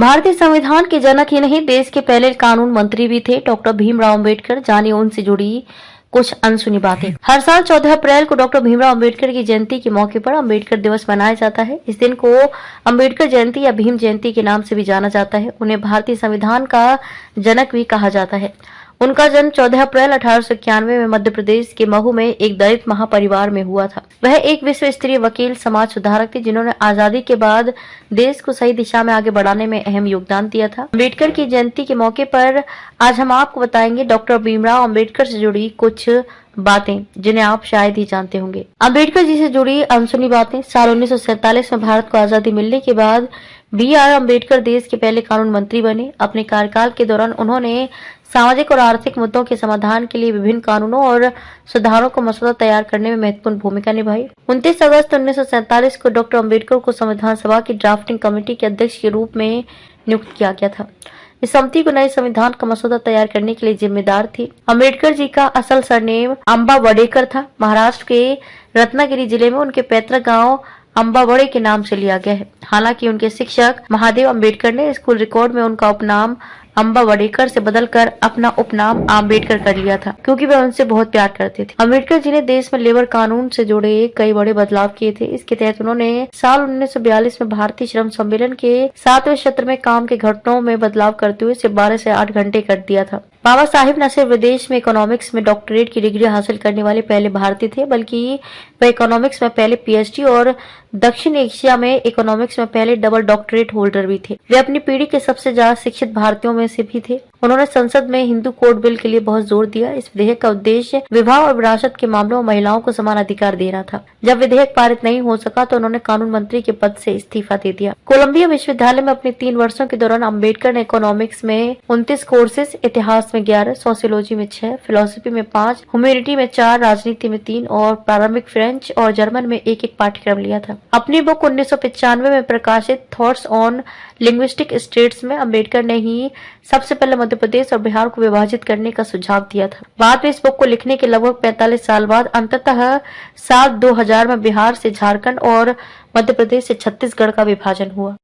भारतीय संविधान के जनक ही नहीं, देश के पहले कानून मंत्री भी थे डॉक्टर भीमराव अंबेडकर। जानिए उनसे जुड़ी कुछ अनसुनी बातें। हर साल 14 अप्रैल को डॉक्टर भीमराव अंबेडकर की जयंती के मौके पर अंबेडकर दिवस मनाया जाता है। इस दिन को अंबेडकर जयंती या भीम जयंती के नाम से भी जाना जाता है। उन्हें भारतीय संविधान का जनक भी कहा जाता है। उनका जन्म 14 अप्रैल 1891 में मध्य प्रदेश के महू में एक दलित महापरिवार में हुआ था। वह एक विश्व स्तरीय वकील, समाज सुधारक थे, जिन्होंने आजादी के बाद देश को सही दिशा में आगे बढ़ाने में अहम योगदान दिया था। अम्बेडकर की जयंती के मौके पर आज हम आपको बताएंगे डॉक्टर भीमराव अम्बेडकर से जुड़ी कुछ बातें जिन्हें आप शायद ही जानते होंगे। अम्बेडकर जी से जुड़ी अनसुनी बातें। साल 1947 में भारत को आजादी मिलने के बाद B.R. अम्बेडकर देश के पहले कानून मंत्री बने। अपने कार्यकाल के दौरान उन्होंने सामाजिक और आर्थिक मुद्दों के समाधान के लिए विभिन्न कानूनों और सुधारों को मसौदा तैयार करने में महत्वपूर्ण भूमिका निभाई। 29 अगस्त 1947 को डॉक्टर अम्बेडकर को संविधान सभा की ड्राफ्टिंग कमेटी के अध्यक्ष के रूप में नियुक्त किया गया था। इस समिति को नए संविधान का मसौदा तैयार करने के लिए जिम्मेदार थी। अम्बेडकर जी का असल सरनेम अंबावडेकर था। महाराष्ट्र के रत्नागिरी जिले में उनके पैतृक गांव अंबावड़े के नाम से लिया गया है। हालांकि उनके शिक्षक महादेव अम्बेडकर ने स्कूल रिकॉर्ड में उनका उपनाम अंबावडेकर से बदलकर अपना उपनाम आम्बेडकर कर लिया था, क्योंकि वे उनसे बहुत प्यार करते थे। अम्बेडकर जी ने देश में लेबर कानून से जुड़े कई बड़े बदलाव किए थे। इसके तहत उन्होंने साल 1942 में भारतीय श्रम सम्मेलन के 7वें सत्र में काम के घंटों में बदलाव करते हुए इसे 12 से 8 घंटे कर दिया था। बाबा साहिब न सिर्फ विदेश में इकोनॉमिक्स में डॉक्टरेट की डिग्री हासिल करने वाले पहले भारतीय थे, बल्कि वे इकोनॉमिक्स में पहले PhD और दक्षिण एशिया में इकोनॉमिक्स में पहले डबल डॉक्टरेट होल्डर भी थे। वे अपनी पीढ़ी के सबसे ज्यादा शिक्षित भारतीयों में से भी थे। उन्होंने संसद में हिंदू कोड बिल के लिए बहुत जोर दिया। इस विधेयक का उद्देश्य विवाह और विरासत के मामलों में महिलाओं को समान अधिकार देना था। जब विधेयक पारित नहीं हो सका तो उन्होंने कानून मंत्री के पद से इस्तीफा दे दिया। कोलंबिया विश्वविद्यालय में अपने 3 वर्षों के दौरान अम्बेडकर ने इकोनॉमिक्स में 29 कोर्सेज, इतिहास में 11, सोशियोलॉजी में 6, फिलोसफी में 5, ह्यूमैनिटी में 4, राजनीति में 3 और प्रारंभिक फ्रेंच और जर्मन में एक पाठ्यक्रम लिया था। अपनी बुक 1995 में प्रकाशित थॉट्स ऑन लिंग्विस्टिक स्टेट्स में अम्बेडकर ने ही सबसे पहले मध्य प्रदेश और बिहार को विभाजित करने का सुझाव दिया था। बाद में इस बुक को लिखने के लगभग 45 साल बाद अंततः साल 2000 में बिहार से झारखंड और मध्य प्रदेश से छत्तीसगढ़ का विभाजन हुआ।